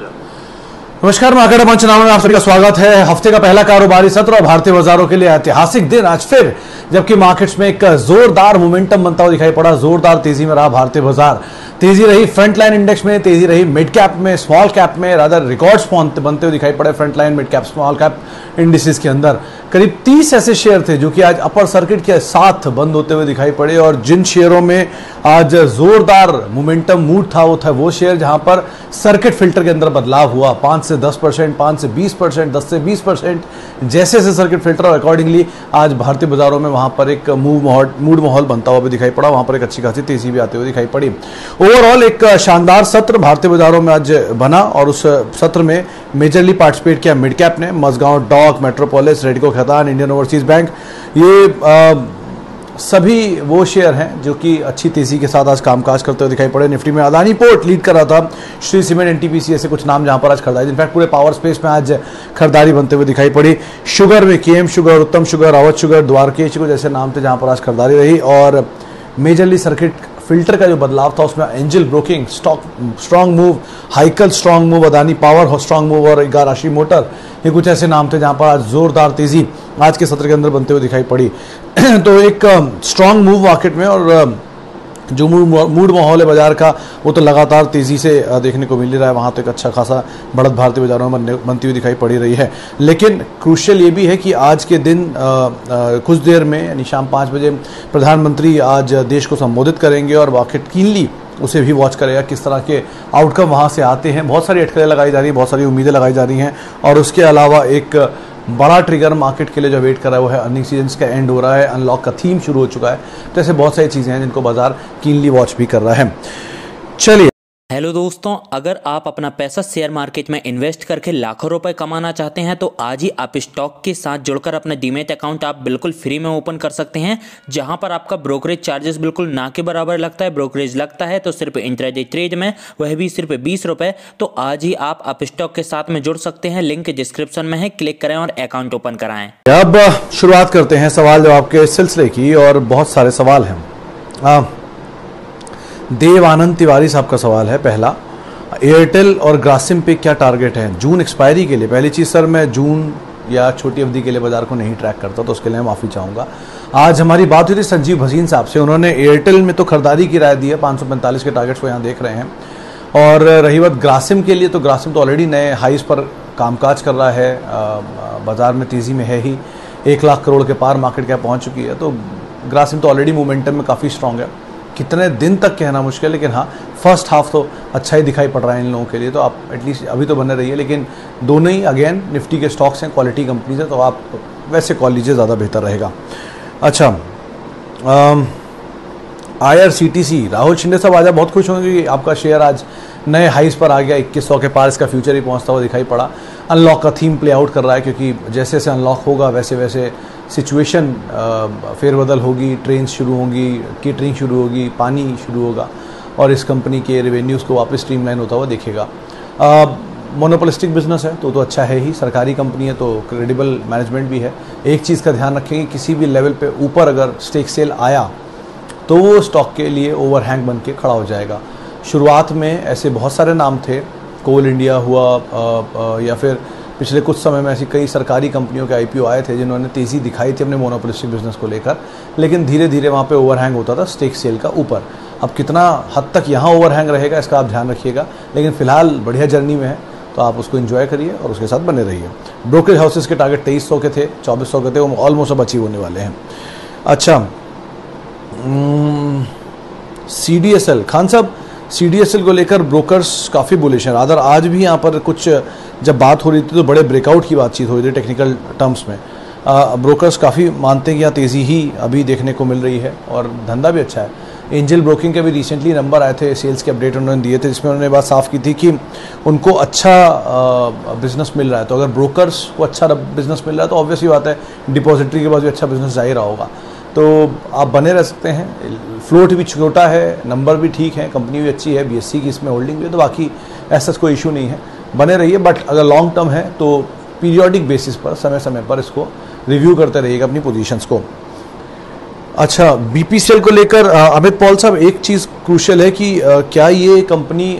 नमस्कार, मार्केट मंच नाम में आप सभी का स्वागत है। हफ्ते का पहला कारोबारी सत्र और भारतीय बाजारों के लिए ऐतिहासिक दिन आज फिर, जबकि मार्केट्स में एक जोरदार मोमेंटम बनता हुआ दिखाई पड़ा। जोरदार तेजी में रहा भारतीय बाजार। तेजी रही फ्रंटलाइन इंडेक्स में, तेजी रही मिड कैप में, स्मॉल कैप में, रादर रिकॉर्ड्स बनते हुए दिखाई पड़े frontline, mid cap, small cap indices के अंदर। करीब 30 ऐसे शेयर थे जो कि आज अपर सर्किट के साथ बंद होते हुए दिखाई पड़े, और जिन शेयरों में आज जोरदार मोमेंटम मूड था वो शेयर जहां पर सर्किट फिल्टर के अंदर बदलाव हुआ। 5 से 10%, 5 से 20%, 10 से 20%, जैसे जैसे सर्किट फिल्टर और अकॉर्डिंगली आज भारतीय बाजारों में वहां पर एक मूड माहौल बनता हुआ भी दिखाई पड़ा। वहां पर एक अच्छी खासी तेजी भी आते हुए दिखाई पड़ी। ओवरऑल एक शानदार सत्र भारतीय बाजारों में आज बना, और उस सत्र में मेजरली पार्टिसिपेट किया मिड कैप ने। मजगांव डॉक, मेट्रोपोलिस, रेडको खैतान, इंडियन ओवरसीज बैंक, ये सभी वो शेयर हैं जो कि अच्छी तेजी के साथ आज कामकाज करते हुए दिखाई पड़े। निफ्टी में अदानी पोर्ट लीड कर रहा था, श्री सीमेंट, एनटीपीसी, ऐसे कुछ नाम जहां पर आज खरीदारी, इनफैक्ट पूरे पावर स्पेस में आज खरीदारी बनते हुए दिखाई पड़ी। शुगर में केएम शुगर, उत्तम sugar, Rawat sugar, Dwarkesh sugar जैसे नाम थे जहां पर आज खरीदारी रही। और मेजरली सर्किट फिल्टर का जो बदलाव था उसमें Angel Broking strong move, Hikal strong move, Adani Power strong move और इगाराशी मोटर, ये कुछ ऐसे नाम थे जहां पर आज जोरदार तेजी आज के सत्र के अंदर बनते हुए दिखाई पड़ी। तो एक स्ट्रॉन्ग मूव मार्केट में, और जो मूड माहौल है बाजार का वो तो लगातार तेजी से देखने को मिल रहा है। वहां तो एक अच्छा खासा बढ़त भारतीय बाजारों में बनती हुई दिखाई पड़ी रही है। लेकिन क्रूशियल ये भी है कि आज के दिन कुछ देर में, यानी शाम 5 बजे, प्रधानमंत्री आज देश को संबोधित करेंगे, और मार्केट कीनली उसे भी वॉच करेगा किस तरह के आउटकम वहां से आते हैं। बहुत सारी अटकलें लगाई जा रही हैं, बहुत सारी उम्मीदें लगाई जा रही हैं, और उसके अलावा एक बड़ा ट्रिगर मार्केट के लिए जो वेट कर रहा है वो है अर्निंग सीजन का एंड हो रहा है, अनलॉक का थीम शुरू हो चुका है। तो ऐसे बहुत सारी चीज़ें हैं जिनको बाजार कीनली वॉच भी कर रहा है। चलिए, हेलो दोस्तों, अगर आप अपना पैसा शेयर मार्केट में इन्वेस्ट करके लाखों रुपए कमाना चाहते हैं तो आज ही आप स्टॉक के साथ जुड़कर अपना डीमैट अकाउंट आप बिल्कुल फ्री में ओपन कर सकते हैं, जहां पर आपका ब्रोकरेज चार्जेस बिल्कुल ना के बराबर लगता है। ब्रोकरेज लगता है तो सिर्फ इंट्राडे ट्रेड में, वह भी सिर्फ 20 रुपये। तो आज ही आप स्टॉक के साथ में जुड़ सकते हैं, लिंक डिस्क्रिप्शन में है, क्लिक करें और अकाउंट ओपन कराएं। अब शुरुआत करते हैं सवाल जवाब के सिलसिले की, और बहुत सारे सवाल हैं। देव आनंद तिवारी साहब का सवाल है पहला, एयरटेल और ग्रासिम पे क्या टारगेट है जून एक्सपायरी के लिए? पहली चीज़ सर, मैं जून या छोटी अवधि के लिए बाजार को नहीं ट्रैक करता, तो उसके लिए माफ़ी चाहूँगा। आज हमारी बात हुई थी संजीव भसीन साहब से, उन्होंने एयरटेल में तो खरीदारी की राय दी है, 545 के टारगेट्स को यहाँ देख रहे हैं। और रही बात ग्रासिम के लिए, तो ग्रासिम तो ऑलरेडी नए हाइस पर कामकाज कर रहा है, बाजार में तेज़ी में है ही, 1 लाख करोड़ के पार मार्केट कैप पहुँच चुकी है। तो ग्रासिम तो ऑलरेडी मोमेंटम में काफ़ी स्ट्रॉन्ग है। कितने दिन तक कहना मुश्किल है, लेकिन हाँ, फर्स्ट हाफ तो अच्छा ही दिखाई पड़ रहा है इन लोगों के लिए। तो आप एटलीस्ट अभी तो बने रहिए, लेकिन दोनों ही अगेन निफ्टी के स्टॉक्स हैं, क्वालिटी कंपनीज है, तो आप वैसे कॉल लीजिए, ज़्यादा बेहतर रहेगा। अच्छा, IRCTC, राहुल शिंदे साहब आज बहुत खुश होंगे कि आपका शेयर आज नए हाइस पर आ गया, 2100 के पार इसका फ्यूचर ही पहुंचता हुआ दिखाई पड़ा। अनलॉक का थीम प्ले आउट कर रहा है, क्योंकि जैसे जैसे अनलॉक होगा वैसे वैसे सिचुएशन फेरबदल होगी, ट्रेन शुरू होंगी, केटरिंग शुरू होगी, पानी शुरू होगा, और इस कंपनी के रेवेन्यूज़ को वापस स्ट्रीमलाइन होता हुआ दिखेगा। मोनोपोलिस्टिक बिजनेस है तो अच्छा है ही, सरकारी कंपनी है तो क्रेडिबल मैनेजमेंट भी है। एक चीज़ का ध्यान रखेंगे, किसी भी लेवल पे ऊपर अगर स्टेक सेल आया तो वो स्टॉक के लिए ओवरहैंग बन के खड़ा हो जाएगा। शुरुआत में ऐसे बहुत सारे नाम थे, कोल इंडिया हुआ, या फिर पिछले कुछ समय में ऐसी कई सरकारी कंपनियों के IPO आए थे जिन्होंने तेज़ी दिखाई थी अपने मोनोपोलिस्टिक बिजनेस को लेकर, लेकिन धीरे धीरे वहाँ पे ओवरहैंग होता था स्टेक सेल का ऊपर। अब कितना हद तक यहाँ ओवरहैंग रहेगा इसका आप ध्यान रखिएगा, लेकिन फिलहाल बढ़िया जर्नी में है, तो आप उसको एंजॉय करिए और उसके साथ बने रहिए। ब्रोकरेज हाउसेस के टारगेट 2300 के थे, 2400 के थे, वो ऑलमोस्ट अब अचीव होने वाले हैं। अच्छा, CDSL, खान साहब, CDSL को लेकर ब्रोकर्स काफ़ी बुलिश हैं। रादर आज भी यहाँ पर कुछ जब बात हो रही थी तो बड़े ब्रेकआउट की बातचीत हो रही थी टेक्निकल टर्म्स में। ब्रोकर्स काफ़ी मानते हैं कि यहाँ तेज़ी ही अभी देखने को मिल रही है, और धंधा भी अच्छा है। एंजल ब्रोकिंग के भी रिसेंटली नंबर आए थे, सेल्स के अपडेट उन्होंने दिए थे, जिसमें उन्होंने बात साफ की थी कि उनको अच्छा बिजनेस मिल रहा है। तो अगर ब्रोकर्स को अच्छा बिजनेस मिल रहा है तो ऑब्वियसली बात है डिपॉजिटरी के पास भी अच्छा बिजनेस जा ही रहा होगा, तो आप बने रह सकते हैं। फ्लोट भी छोटा है, नंबर भी ठीक है, कंपनी भी अच्छी है, BSE की इसमें होल्डिंग भी है, तो बाकी ऐसा कोई इशू नहीं है, बने रहिए। बट अगर लॉन्ग टर्म है तो पीरियोडिक बेसिस पर समय समय पर इसको रिव्यू करते रहिएगा अपनी पोजीशंस को। अच्छा, BPCL को लेकर अमित पॉल साहब, एक चीज़ क्रूशियल है कि क्या ये कंपनी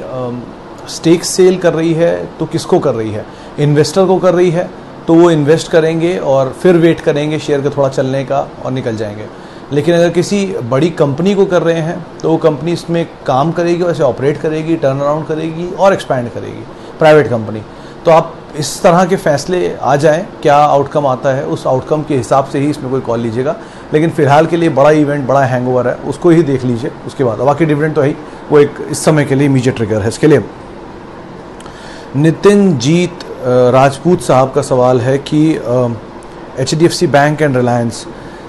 स्टेक सेल कर रही है तो किसको कर रही है? इन्वेस्टर को कर रही है, तो वो इन्वेस्ट करेंगे और फिर वेट करेंगे शेयर के थोड़ा चलने का और निकल जाएंगे। लेकिन अगर किसी बड़ी कंपनी को कर रहे हैं तो वो कंपनी इसमें काम करेगी, वैसे ऑपरेट करेगी, टर्न अराउंड करेगी और एक्सपैंड करेगी, प्राइवेट कंपनी। तो आप इस तरह के फैसले आ जाएं, क्या आउटकम आता है उस आउटकम के हिसाब से ही इसमें कोई कॉल लीजिएगा। लेकिन फिलहाल के लिए बड़ा इवेंट, बड़ा हैंगओवर है, उसको ही देख लीजिए, उसके बाद बाकी डिविडेंड तो है ही, वो एक इस समय के लिए इमीडिएट ट्रिगर है इसके लिए। नितिन जीत राजपूत साहब का सवाल है कि HDFC bank and Reliance,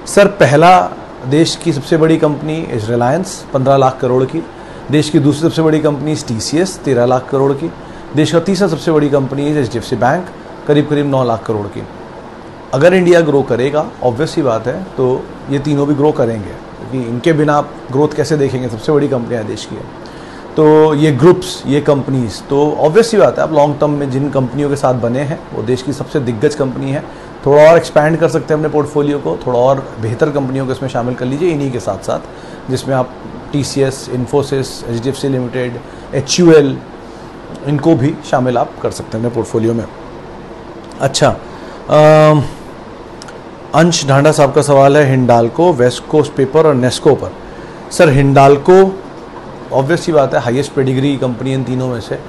sir पहला देश की सबसे बड़ी कंपनी इज रिलायंस 15 लाख करोड़ की, देश की दूसरी सबसे बड़ी कंपनी TCS 13 लाख करोड़ की, देश का तीसरा सबसे बड़ी कंपनी है HDFC बैंक करीब करीब 9 लाख करोड़ की। अगर इंडिया ग्रो करेगा, ऑब्वियस ही बात है, तो ये तीनों भी ग्रो करेंगे, क्योंकि इनके बिना आप ग्रोथ कैसे देखेंगे? सबसे बड़ी कंपनियां देश की है, तो ये ग्रुप्स, ये कंपनीज, तो ऑब्वियस ही बात है आप लॉन्ग टर्म में जिन कंपनियों के साथ बने हैं वो देश की सबसे दिग्गज कंपनी है। थोड़ा और एक्सपैंड कर सकते हैं अपने पोर्टफोलियो को, थोड़ा और बेहतर कंपनियों को इसमें शामिल कर लीजिए इन्हीं के साथ साथ, जिसमें आप TCS, Infosys, HDFC limited, HUL, इनको भी शामिल आप कर सकते हैं अपने पोर्टफोलियो में। अच्छा, अंश ढांडा साहब का सवाल है हिंडाल्को, वेस्ट कोस्ट पेपर और नेस्को पर। सर हिंडाल्को ऑब्वियस ही बात है हाईएस्ट पेडिग्री कंपनी इन तीनों में से।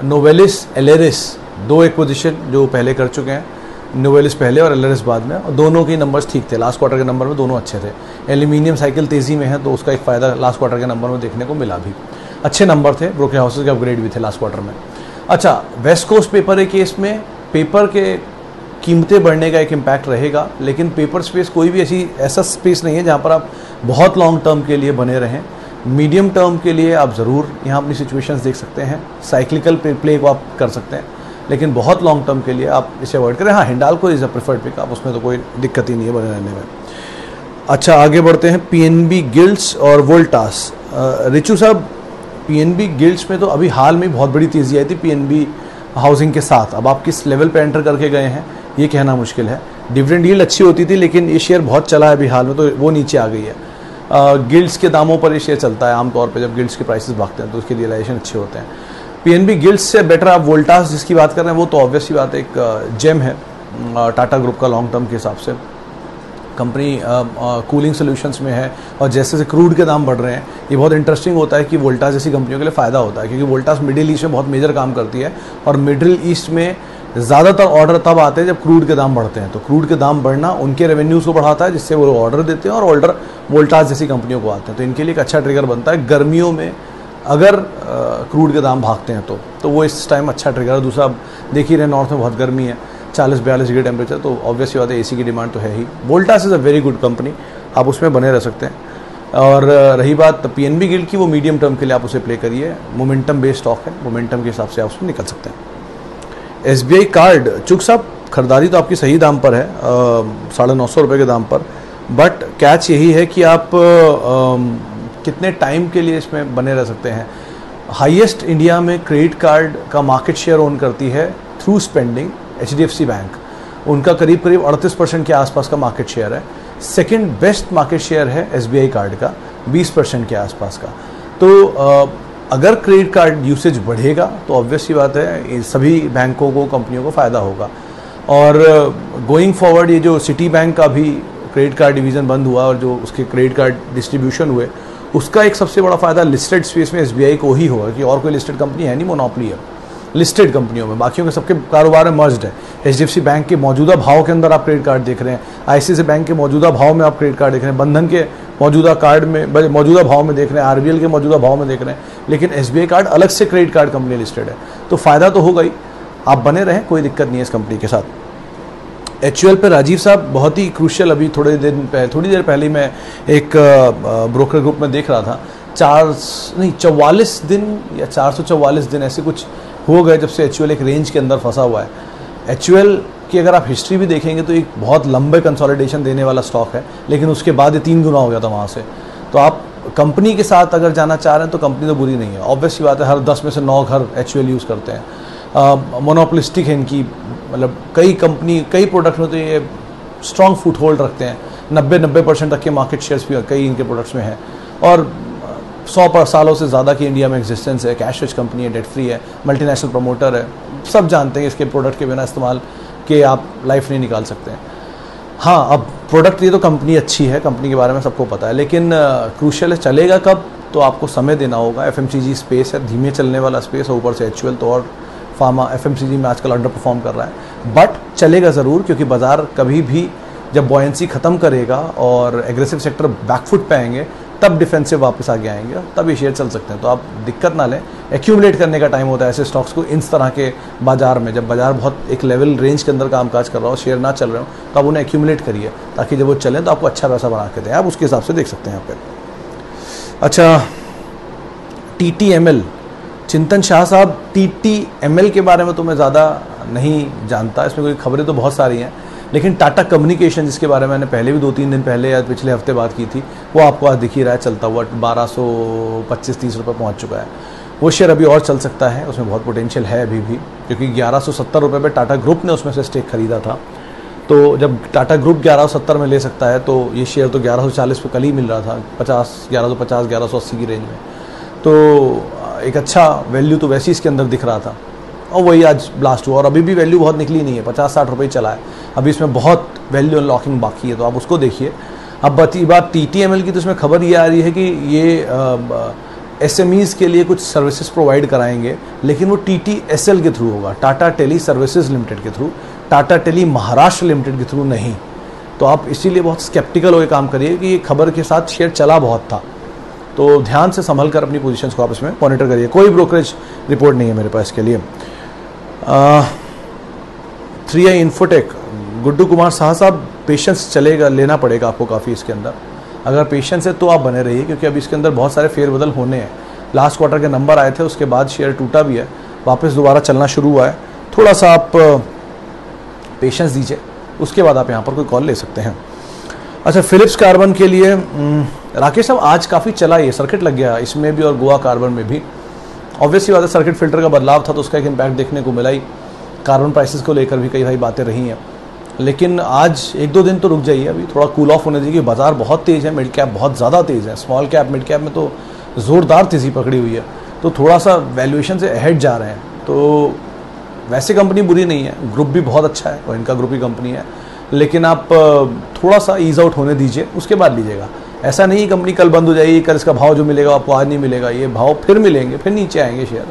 नोवेलिस, एलेरिस, दो एक्विजिशन जो पहले कर चुके हैं, नोवेलिस पहले और एलेरिस बाद में, और दोनों के नंबर्स ठीक थे, लास्ट क्वार्टर के नंबर में दोनों अच्छे थे। एल्यूमिनियम साइकिल तेज़ी में है तो उसका एक फ़ायदा लास्ट क्वार्टर के नंबर में देखने को मिला भी, अच्छे नंबर थे, ब्रोकर हाउसेस के अपग्रेड भी थे लास्ट क्वार्टर में। अच्छा, वेस्ट कोस्ट पेपर के केस में पेपर के कीमतें बढ़ने का एक इम्पैक्ट रहेगा, लेकिन पेपर स्पेस कोई भी ऐसा स्पेस नहीं है जहाँ पर आप बहुत लॉन्ग टर्म के लिए बने रहें। मीडियम टर्म के लिए आप ज़रूर यहाँ अपनी सिचुएशंस देख सकते हैं, साइक्लिकल प्ले को आप कर सकते हैं, लेकिन बहुत लॉन्ग टर्म के लिए आप इसे अवॉइड करें। हाँ, Hindalco is a preferred pick, आप उसमें तो कोई दिक्कत ही नहीं है बने रहने में। अच्छा, आगे बढ़ते हैं PNB गिल्ड्स और वोल्टास। रिचू साहब, PNB गिल्ड्स में तो अभी हाल में बहुत बड़ी तेज़ी आई थी PNB हाउसिंग के साथ, अब आप किस लेवल पे एंटर करके गए हैं ये कहना मुश्किल है। डिविडेंड यील्ड अच्छी होती थी, लेकिन ये शेयर बहुत चला है अभी हाल में, तो वो नीचे आ गई है। गिल्ड्स के दामों पर ये शेयर चलता है आमतौर पे, जब गिल्ड्स के प्राइसेस भागते हैं तो उसके रियलाइजेशन अच्छे होते हैं। PNB गिल्ड्स से बेटर आप वोल्टास जिसकी बात कर रहे हैं, वो तो ऑब्वियस ही बात है, एक जेम है टाटा ग्रुप का लॉन्ग टर्म के हिसाब से। कंपनी कूलिंग सोल्यूशंस में है, और जैसे जैसे क्रूड के दाम बढ़ रहे हैं, ये बहुत इंटरेस्टिंग होता है कि वोल्टास जैसी कंपनियों के लिए फ़ायदा होता है, क्योंकि वोल्टास मिडिल ईस्ट में बहुत मेजर काम करती है, और मिडिल ईस्ट में ज़्यादातर ऑर्डर तब आते हैं जब क्रूड के दाम बढ़ते हैं। तो क्रूड के दाम बढ़ना उनके रेवेन्यूज़ को बढ़ाता है, जिससे वो ऑर्डर देते हैं, और ऑर्डर वोल्टास जैसी कंपनियों को आते हैं, तो इनके लिए एक अच्छा ट्रिगर बनता है। गर्मियों में अगर क्रूड के दाम भागते हैं तो वो इस टाइम अच्छा ट्रिगर है। दूसरा, आप देख ही रहे नॉर्थ में बहुत गर्मी है, 40-42 डिग्री टेम्परेचर, तो ऑब्वियसली बात है AC की डिमांड तो है ही। Voltas is a very good company, आप उसमें बने रह सकते हैं। और रही बात PNB गिल्ड की, वो मीडियम टर्म के लिए आप उसे प्ले करिए, मोमेंटम बेस्ड स्टॉक है, मोमेंटम के हिसाब से आप उसमें निकल सकते हैं। SBI कार्ड, चुक साहब खरीदारी तो आपकी सही दाम पर है, 950 रुपये के दाम पर, बट कैच यही है कि आप कितने टाइम के लिए इसमें बने रह सकते हैं। हाईएस्ट इंडिया में क्रेडिट कार्ड का मार्केट शेयर ओन करती है थ्रू स्पेंडिंग HDFC बैंक, उनका करीब करीब 38% के आसपास का मार्केट शेयर है। सेकंड बेस्ट मार्केट शेयर है SBI कार्ड का 20% के आसपास का। तो अगर क्रेडिट कार्ड यूसेज बढ़ेगा तो ऑब्वियस सी बात है सभी बैंकों को, कंपनियों को फ़ायदा होगा। और गोइंग फॉरवर्ड ये जो सिटी बैंक का भी क्रेडिट कार्ड डिवीज़न बंद हुआ और जो उसके क्रेडिट कार्ड डिस्ट्रीब्यूशन हुए, उसका एक सबसे बड़ा फ़ायदा लिस्टेड स्पेस में SBI को ही होगा, कि और कोई लिस्टेड कंपनी है नहीं, मोनोपोली है लिस्टेड कंपनियों में, बाकियों के सबके कारोबार में मर्ज्ड है। HDFC बैंक के मौजूदा भाव के अंदर आप क्रेडिट कार्ड देख रहे हैं, ICICI बैंक के मौजूदा भाव में आप क्रेडिट कार्ड देख रहे हैं, बंधन के मौजूदा कार्ड में मौजूदा भाव में देख रहे हैं, RBL के मौजूदा भाव में देख रहे हैं, लेकिन SBI कार्ड अलग से क्रेडिट कार्ड कंपनी लिस्टेड है, तो फ़ायदा तो होगा ही, आप बने रहें, कोई दिक्कत नहीं है इस कंपनी के साथ। HUL पे राजीव साहब बहुत ही क्रूशियल, अभी थोड़ी देर पहले मैं एक ब्रोकर ग्रुप में देख रहा था, 44 दिन या 444 दिन ऐसे कुछ हो गए जब से HUL एक रेंज के अंदर फंसा हुआ है। HUL की अगर आप हिस्ट्री भी देखेंगे तो एक बहुत लंबे कंसोलिडेशन देने वाला स्टॉक है, लेकिन उसके बाद ये 3 गुना हो गया था वहाँ से। तो आप कंपनी के साथ अगर जाना चाह रहे हैं तो कंपनी तो बुरी नहीं है, ऑब्वियस सी बात है, हर 10 में से 9 घर HUL यूज़ करते हैं, मोनोपोलिस्टिक है इनकी, मतलब कई प्रोडक्ट में तो ये स्ट्रॉन्ग फुट होल्ड रखते हैं, 90% तक के मार्केट शेयर्स भी कई इनके प्रोडक्ट्स में हैं, और 100 सालों से ज़्यादा की इंडिया में एग्जिस्टेंस है, कैश रिच कंपनी है, डेट फ्री है, मल्टीनेशनल प्रमोटर है, सब जानते हैं इसके प्रोडक्ट के बिना इस्तेमाल के आप लाइफ नहीं निकाल सकते हैं। हाँ, अब प्रोडक्ट ये तो कंपनी अच्छी है, कंपनी के बारे में सबको पता है, लेकिन क्रूशियल है चलेगा कब, तो आपको समय देना होगा। FMCG स्पेस है, धीमे चलने वाला स्पेस है, ऊपर से HUL तो और फार्मा FMCG में आजकल अंडर परफॉर्म कर रहा है, बट चलेगा ज़रूर, क्योंकि बाज़ार कभी भी जब बॉयंसी ख़त्म करेगा और एग्रेसिव सेक्टर बैकफुट पे आएंगे तब डिफेंसिव वापस आगे आएंगे, तब ये शेयर चल सकते हैं। तो आप दिक्कत ना लें, एक्यूमुलेट करने का टाइम होता है ऐसे स्टॉक्स को इस तरह के बाजार में। जब बाजार बहुत एक लेवल रेंज के अंदर कामकाज कर रहा हो, शेयर ना चल रहे हो, तो आप उन्हें एक्यूमुलेट करिए ताकि जब वो चलें तो आपको अच्छा पैसा बना के दें। आप उसके हिसाब से देख सकते हैं यहाँ पे। अच्छा, TTML, चिंतन शाह साहब, TTML के बारे में तो मैं ज़्यादा नहीं जानता, इसमें कोई खबरें तो बहुत सारी हैं, लेकिन टाटा कम्युनिकेशन जिसके बारे में मैंने पहले भी 2-3 दिन पहले या पिछले हफ्ते बात की थी, वो आपको आज दिख ही रहा है चलता हुआ 1225-30 रुपये पहुँच चुका है। वो शेयर अभी और चल सकता है, उसमें बहुत पोटेंशियल है अभी भी, क्योंकि 1170 रुपये पर टाटा ग्रुप ने उसमें से स्टेक खरीदा था। तो जब टाटा ग्रुप 1170 में ले सकता है तो ये शेयर तो 1140 पे कल ही मिल रहा था, 1150 1180 की रेंज में, तो एक अच्छा वैल्यू तो वैसे ही इसके अंदर दिख रहा था, और वही आज ब्लास्ट हुआ। और अभी भी वैल्यू बहुत निकली नहीं है, 50-60 रुपये चला है, अभी इसमें बहुत वैल्यू अनलॉकिंग बाकी है, तो आप उसको देखिए। अब बात TTML की, तो इसमें खबर ये आ रही है कि ये SMEs के लिए कुछ सर्विसेज प्रोवाइड कराएंगे, लेकिन वो TTSL के थ्रू होगा, टाटा टेली सर्विसेज लिमिटेड के through, Tata tele Maharashtra limited के थ्रू नहीं। तो आप इसीलिए बहुत स्केप्टिकल होकर काम करिए कि ये खबर के साथ शेयर चला बहुत था, तो ध्यान से संभल कर अपनी पोजीशंस को आप इसमें मॉनिटर करिए। कोई ब्रोकरेज रिपोर्ट नहीं है मेरे पास इसके लिए। 3i इन्फोटेक, गुड्डू कुमार शाह साहब, पेशेंस चलेगा, लेना पड़ेगा आपको काफ़ी इसके अंदर। अगर पेशेंस है तो आप बने रहिए, क्योंकि अभी इसके अंदर बहुत सारे फेरबदल होने हैं। लास्ट क्वार्टर के नंबर आए थे, उसके बाद शेयर टूटा भी है, वापस दोबारा चलना शुरू हुआ है। थोड़ा सा आप पेशेंस दीजिए, उसके बाद आप यहाँ पर कोई कॉल ले सकते हैं। अच्छा, फिलिप्स कार्बन के लिए राकेश साहब, आज काफ़ी चला, ये सर्किट लग गया इसमें भी और गोवा कार्बन में भी। ऑब्वियसली बात है, सर्किट फिल्टर का बदलाव था तो उसका एक इम्पैक्ट देखने को मिला ही। कार्बन प्राइसेस को लेकर भी कई भाई बातें रही हैं, लेकिन आज 1-2 दिन तो रुक जाइए, अभी थोड़ा कूल ऑफ होने दीजिए। बाजार बहुत तेज़ है, मिड कैप बहुत ज़्यादा तेज़ है, स्मॉल कैप मिड कैप में तो ज़ोरदार तेज़ी पकड़ी हुई है, तो थोड़ा सा वैल्यूएशन से अहेड जा रहे हैं। तो वैसे कंपनी बुरी नहीं है, ग्रुप भी बहुत अच्छा है और इनका ग्रुप ही कंपनी है, लेकिन आप थोड़ा सा ईज आउट होने दीजिए, उसके बाद लीजिएगा। ऐसा नहीं कंपनी कल बंद हो जाएगी, कल इसका भाव जो मिलेगा आपको आज नहीं मिलेगा, ये भाव फिर मिलेंगे, फिर नीचे आएंगे शेयर,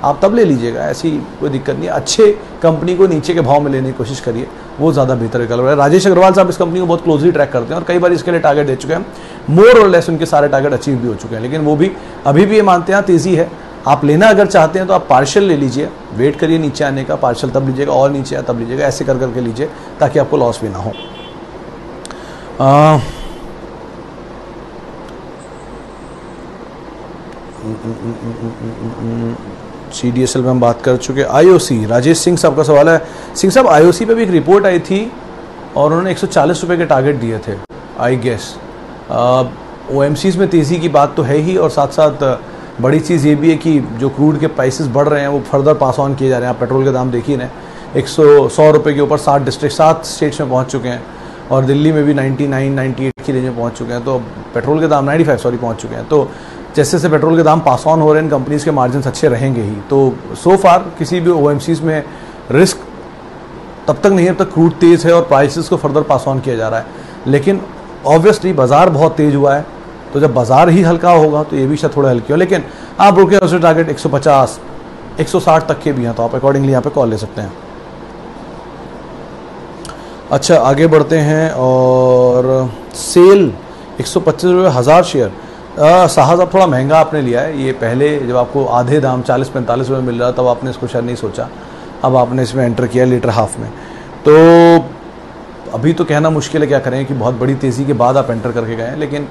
आप तब ले लीजिएगा, ऐसी कोई दिक्कत नहीं है। अच्छे कंपनी को नीचे के भाव में लेने की कोशिश करिए, वो ज़्यादा बेहतर विकल्प है। राजेश अग्रवाल साहब इस कंपनी को बहुत क्लोजली ट्रैक करते हैं और कई बार इसके लिए टारगेट दे चुके हैं, मोर और लेस उनके सारे टारगेट अचीव भी हो चुके हैं, लेकिन वो भी अभी भी ये मानते हैं तेज़ी है। आप लेना अगर चाहते हैं तो आप पार्शियल ले लीजिए, वेट करिए नीचे आने का, पार्शियल तब लीजिएगा, और नीचे आया तब लीजिएगा, ऐसे कर करके लीजिए ताकि आपको लॉस भी ना हो। CDSL में हम बात कर चुके। IOC, राजेश सिंह साहब का सवाल है। सिंह साहब, IOC पे भी एक रिपोर्ट आई थी और उन्होंने 140 रुपये के टारगेट दिए थे, आई गेस। OMCs में तेज़ी की बात तो है ही, और साथ साथ बड़ी चीज़ ये भी है कि जो क्रूड के प्राइसेस बढ़ रहे हैं वो फर्दर पास ऑन किए जा रहे हैं। आप पेट्रोल के दाम देखिए ना, 100 रुपये के ऊपर 7 स्टेट्स में पहुँच चुके हैं, और दिल्ली में भी 99-98 की रेंज में पहुँच चुके हैं। तो पेट्रोल के दाम 95 पहुँच चुके हैं। तो जैसे जैसे पेट्रोल के दाम पास ऑन हो रहे हैं, कंपनीज के मार्जिन अच्छे रहेंगे ही। तो सो फार किसी भी OMCs में रिस्क तब तक नहीं है जब तक क्रूड तेज़ है और प्राइसेस को फर्दर पास ऑन किया जा रहा है। लेकिन ऑब्वियसली बाजार बहुत तेज़ हुआ है, तो जब बाजार ही हल्का होगा तो ये भी शायद थोड़ा हल्की हो। लेकिन आप रुके उससे टारगेट 150 160 तक के भी हैं, तो आप अकॉर्डिंगली यहाँ पे कॉल ले सकते हैं। अच्छा, आगे बढ़ते हैं। और सेल 125 रुपये 1000 शेयर। साहब थोड़ा महंगा आपने लिया है, ये पहले जब आपको आधे दाम 40-45 रुपये मिल रहा तब आपने इसको शायद नहीं सोचा, अब आपने इसमें एंटर किया लीटर हाफ में। तो अभी तो कहना मुश्किल है क्या करें कि बहुत बड़ी तेज़ी के बाद आप एंटर करके गए, लेकिन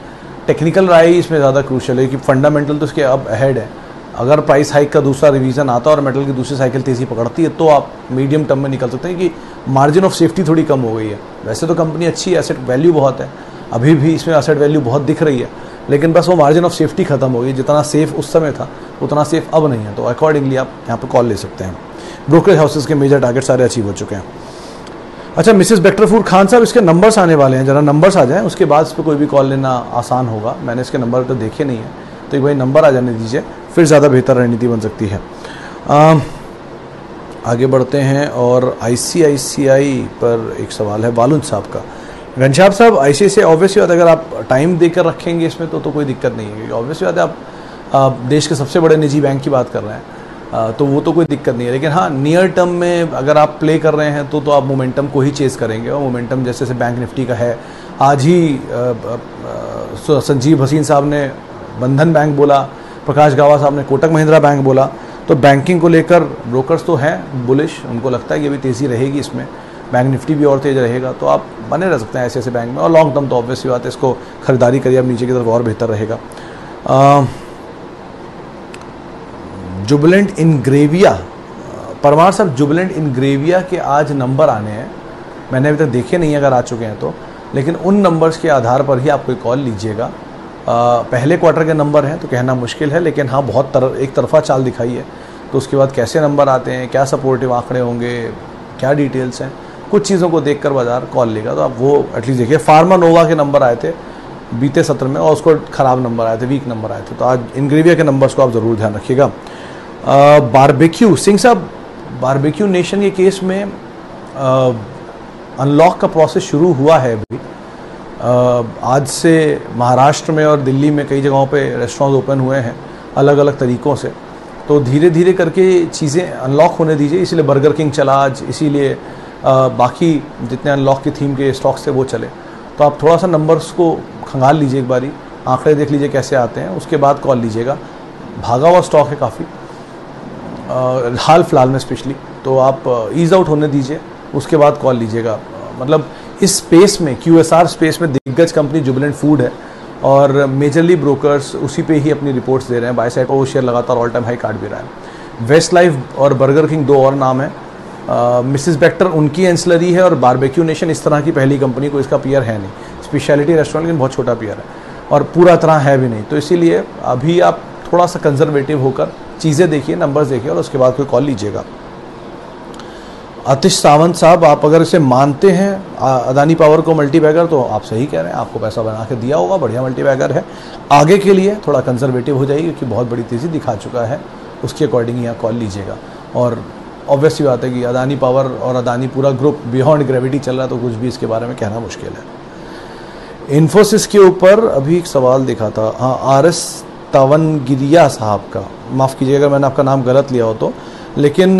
टेक्निकल राय इसमें ज़्यादा क्रूशल है कि फंडामेंटल तो इसके अब अहेड है। अगर प्राइस हाइक का दूसरा रिवीजन आता है और मेटल की दूसरी साइकिल तेज़ी पकड़ती है तो आप मीडियम टर्म में निकल सकते हैं कि मार्जिन ऑफ सेफ्टी थोड़ी कम हो गई है। वैसे तो कंपनी अच्छी है, एसेट वैल्यू बहुत है, अभी भी इसमें एसेट वैल्यू बहुत दिख रही है, लेकिन बस वो मार्जिन ऑफ सेफ्टी खत्म हो गई। जितना सेफ उस समय था उतना सेफ अब नहीं है, तो अकॉर्डिंगली आप यहाँ पर कॉल ले सकते हैं। ब्रोकरेज हाउसेस के मेजर टारगेट सारे अचीव हो चुके हैं। अच्छा, मिसेस बेक्टर फूड खान साहब, इसके नंबर्स आने वाले हैं, ज़रा नंबर्स आ जाएं, उसके बाद इस पर कोई भी कॉल लेना आसान होगा। मैंने इसके नंबर तो देखे नहीं है, तो तो एक भाई नंबर आ जाने दीजिए, फिर ज़्यादा बेहतर रणनीति बन सकती है। आगे बढ़ते हैं और ICICI पर एक सवाल है बालून साहब का। घनश्याम साहब, ICICI ऑब्वियसली बात अगर आप टाइम देकर रखेंगे इसमें तो कोई दिक्कत नहीं है, क्योंकि ऑब्वियसली बात है आप देश के सबसे बड़े निजी बैंक की बात कर रहे हैं, तो वो तो कोई दिक्कत नहीं है। लेकिन हाँ, नियर टर्म में अगर आप प्ले कर रहे हैं तो आप मोमेंटम को ही चेज़ करेंगे, और मोमेंटम जैसे बैंक निफ्टी का है। आज ही संजीव हसीन साहब ने बंधन बैंक बोला, प्रकाश गावा साहब ने कोटक महिंद्रा बैंक बोला, तो बैंकिंग को लेकर ब्रोकर्स तो हैं बुलिश, उनको लगता है कि अभी तेज़ी रहेगी इसमें, बैंक निफ्टी भी और तेज रहेगा, तो आप बने रह सकते हैं ऐसे बैंक में। और लॉन्ग टर्म तो ऑब्वियसली बात है, इसको खरीदारी करिए अब नीचे की तरफ और बेहतर रहेगा। जुबिलेंट इनग्रेविया, परमार साहब, जुबिलेंट इनग्रेविया के आज नंबर आने हैं, मैंने अभी तक देखे नहीं अगर आ चुके हैं तो, लेकिन उन नंबर्स के आधार पर ही आप कोई कॉल लीजिएगा। पहले क्वार्टर के नंबर हैं तो कहना मुश्किल है, लेकिन हाँ बहुत एक तरफा चाल दिखाई है, तो उसके बाद कैसे नंबर आते हैं, क्या सपोर्टिव आंकड़े होंगे, क्या डिटेल्स हैं, कुछ चीज़ों को देखकर बाजार कॉल लेगा, तो आप वो एटलीस्ट देखिए। फार्मा नोवा के नंबर आए थे बीते सत्र में और उसको ख़राब नंबर आए थे, वीक नंबर आए थे, तो आज इनग्रेविया के नंबर्स को आप ज़रूर ध्यान रखिएगा। बारबेक्यू सिंह साहब, बारबेक्यू नेशन के केस में अनलॉक का प्रोसेस शुरू हुआ है अभी। आज से महाराष्ट्र में और दिल्ली में कई जगहों पे रेस्टोरेंट्स ओपन हुए हैं अलग अलग तरीक़ों से, तो धीरे धीरे करके चीज़ें अनलॉक होने दीजिए। इसीलिए बर्गर किंग चला आज, इसीलिए बाकी जितने अनलॉक की थीम के स्टॉक्स थे वो चले। तो आप थोड़ा सा नंबर्स को खंगाल लीजिए, एक बारी आंकड़े देख लीजिए कैसे आते हैं, उसके बाद कॉल लीजिएगा। भागा हुआ स्टॉक है काफ़ी हाल फिलहाल में स्पेशली, तो आप ईज आउट होने दीजिए, उसके बाद कॉल लीजिएगा। मतलब इस स्पेस में, QSR स्पेस में दिग्गज कंपनी जुबिलेंट फूड है और मेजरली ब्रोकर्स उसी पे ही अपनी रिपोर्ट्स दे रहे हैं। बाय साइड वो शेयर लगातार ऑल टाइम हाई काट भी रहा है। वेस्ट लाइफ और बर्गर किंग दो और नाम है, मिसेस बेक्टर उनकी एंसिलरी है, और बारबेक्यू नेशन इस तरह की पहली कंपनी, को इसका पीयर है नहीं, स्पेशलिटी रेस्टोरेंट लेकिन बहुत छोटा पीयर है और पूरा तरह है भी नहीं, तो इसीलिए अभी आप थोड़ा सा कंजर्वेटिव होकर चीज़ें देखिए, नंबर्स देखिए और उसके बाद कोई कॉल लीजिएगा। आतिश सावंत साहब, आप अगर इसे मानते हैं अदानी पावर को मल्टीबैगर, तो आप सही कह रहे हैं, आपको पैसा बना के दिया होगा, बढ़िया मल्टीबैगर है। आगे के लिए थोड़ा कंजर्वेटिव हो जाइए क्योंकि बहुत बड़ी तेज़ी दिखा चुका है, उसके अकॉर्डिंग यहाँ कॉल लीजिएगा। और ऑब्वियसली बात है कि अदानी पावर और अदानी पूरा ग्रुप बियॉन्ड ग्रेविटी चल रहा है, तो कुछ भी इसके बारे में कहना मुश्किल है। इन्फोसिस के ऊपर अभी एक सवाल देखा था, हाँ, RS तवनगिरिया साहब का, माफ़ कीजिएगा मैंने आपका नाम गलत लिया हो तो, लेकिन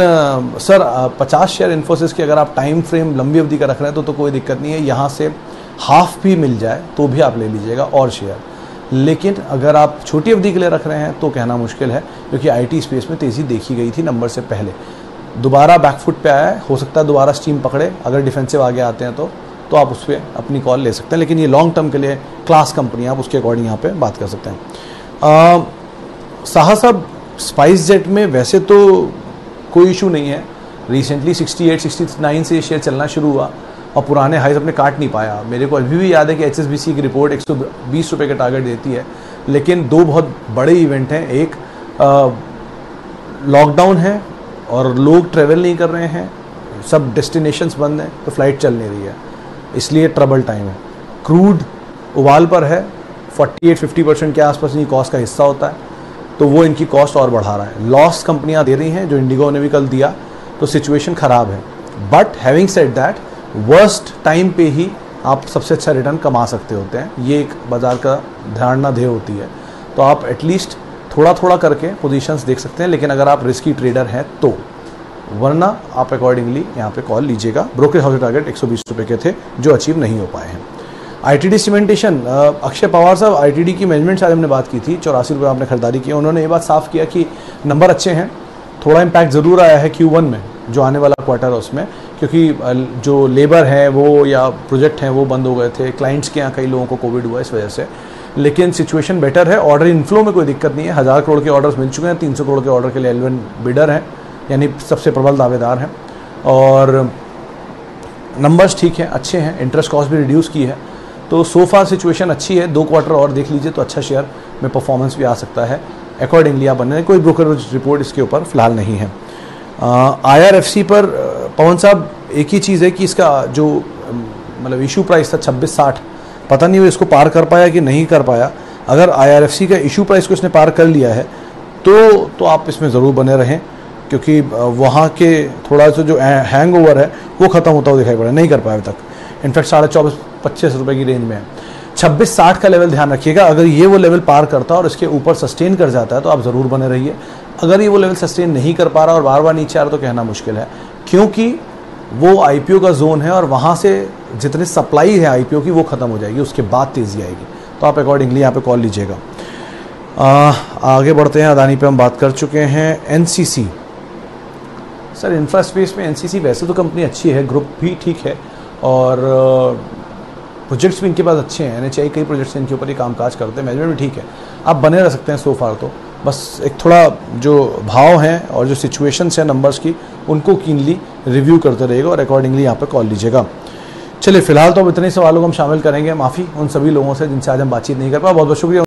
सर 50 शेयर इन्फोसिस के अगर आप टाइम फ्रेम लंबी अवधि का रख रहे हैं तो कोई दिक्कत नहीं है, यहाँ से हाफ भी मिल जाए तो भी आप ले लीजिएगा और शेयर। लेकिन अगर आप छोटी अवधि के लिए रख रहे हैं तो कहना मुश्किल है, क्योंकि IT स्पेस में तेज़ी देखी गई थी नंबर से पहले, दोबारा बैकफुट पे आया है, हो सकता है दोबारा स्टीम पकड़े, अगर डिफेंसिव आगे आते हैं तो आप उस पर अपनी कॉल ले सकते हैं। लेकिन ये लॉन्ग टर्म के लिए क्लास कंपनी, आप उसके अकॉर्डिंग यहाँ पे बात कर सकते हैं। साहब, स्पाइस जेट में वैसे तो कोई इशू नहीं है, रिसेंटली 68-69 से ये शेयर चलना शुरू हुआ और पुराने हाइज अपने काट नहीं पाया। मेरे को अभी भी याद है कि HSBC की रिपोर्ट 120 रुपये का टारगेट देती है, लेकिन दो बहुत बड़े इवेंट हैं, एक लॉकडाउन है और लोग ट्रैवल नहीं कर रहे हैं, सब डेस्टिनेशंस बंद हैं, तो फ्लाइट चल नहीं रही है, इसलिए ट्रबल टाइम है। क्रूड उबाल पर है, 48-50% के आसपास इनकी कॉस्ट का हिस्सा होता है, तो वो इनकी कॉस्ट और बढ़ा रहा है। लॉस कंपनियां दे रही हैं, जो इंडिगो ने भी कल दिया, तो सिचुएशन ख़राब है। But having said that, worst time पे ही आप सबसे अच्छा रिटर्न कमा सकते होते हैं, ये एक बाज़ार का धारणा ध्येय होती है। तो आप एटलीस्ट थोड़ा थोड़ा करके पोजीशंस देख सकते हैं, लेकिन अगर आप रिस्की ट्रेडर हैं तो, वरना आप अकॉर्डिंगली यहाँ पे कॉल लीजिएगा। ब्रोकरेज हाउस टारगेट 120 रुपये के थे जो अचीव नहीं हो पाए हैं। ITD सीमेंटेशन, अक्षय पवार साहब, ITD की मैनेजमेंट से हमने बात की थी, 84 रुपये आपने खरीदारी की। उन्होंने ये बात साफ किया कि नंबर अच्छे हैं, थोड़ा इम्पैक्ट ज़रूर आया है Q1 में, जो आने वाला क्वार्टर है उसमें, क्योंकि जो लेबर है वो या प्रोजेक्ट हैं वो बंद हो गए थे, क्लाइंट्स के यहाँ कई लोगों को कोविड हुआ इस वजह से। लेकिन सिचुएशन बेटर है, ऑर्डर इनफ्लो में कोई दिक्कत नहीं है, 1000 करोड़ के ऑर्डर्स मिल चुके हैं, 300 करोड़ के ऑर्डर के लिए L1 बिडर हैं, यानी सबसे प्रबल दावेदार हैं, और नंबर्स ठीक हैं, अच्छे हैं, इंटरेस्ट कॉस्ट भी रिड्यूस की है, तो सो फार सिचुएशन अच्छी है। 2 क्वार्टर और देख लीजिए तो अच्छा शेयर में परफॉर्मेंस भी आ सकता है, अकॉर्डिंगली आप बनने, कोई ब्रोकर रिपोर्ट इसके ऊपर फिलहाल नहीं है। IRFC पर पवन साहब, एक ही चीज़ है कि इसका जो मतलब इशू प्राइस था 2660, पता नहीं वो इसको पार कर पाया कि नहीं कर पाया, अगर IRFC का इशू प्राइस को इसने पार कर लिया है तो आप इसमें ज़रूर बने रहें, क्योंकि वहाँ के थोड़ा सा जो हैंग ओवर है वो ख़त्म होता हुआ दिखाई पड़ा, नहीं कर पाया अभी तक। इनफैक्ट 24-25 रुपये की रेंज में है। 26.60 का लेवल ध्यान रखिएगा, अगर ये वो लेवल पार करता है और इसके ऊपर सस्टेन कर जाता है तो आप ज़रूर बने रहिए। अगर ये वो लेवल सस्टेन नहीं कर पा रहा और बार बार नीचे आ रहा तो कहना मुश्किल है, क्योंकि वो IPO का जोन है और वहाँ से जितनी सप्लाई है IPO की वो ख़त्म हो जाएगी, उसके बाद तेज़ी आएगी। तो आप अकॉर्डिंगली यहाँ पे कॉल लीजिएगा। आगे बढ़ते हैं। अदानी पे हम बात कर चुके हैं। NCC सर, इंफ्रा स्पेस में NCC वैसे तो कंपनी अच्छी है, ग्रुप भी ठीक है और प्रोजेक्ट्स भी इनके पास अच्छे हैं। NHAI कई प्रोजेक्ट्स इनके ऊपर ही कामकाज करते हैं, मैनेजमेंट भी ठीक है, आप बने रह सकते हैं सो फार। तो बस एक थोड़ा जो भाव हैं और जो सिचुएशंस हैं नंबर्स की, उनको कीनली रिव्यू करते रहेगा और अकॉर्डिंगली यहाँ पे कॉल लीजिएगा। चलिए, फिलहाल तो अब इतने सवालों को हम शामिल करेंगे। माफ़ी उन सभी लोगों से जिनसे आज हम बातचीत नहीं कर पाए। बहुत बहुत शुक्रिया।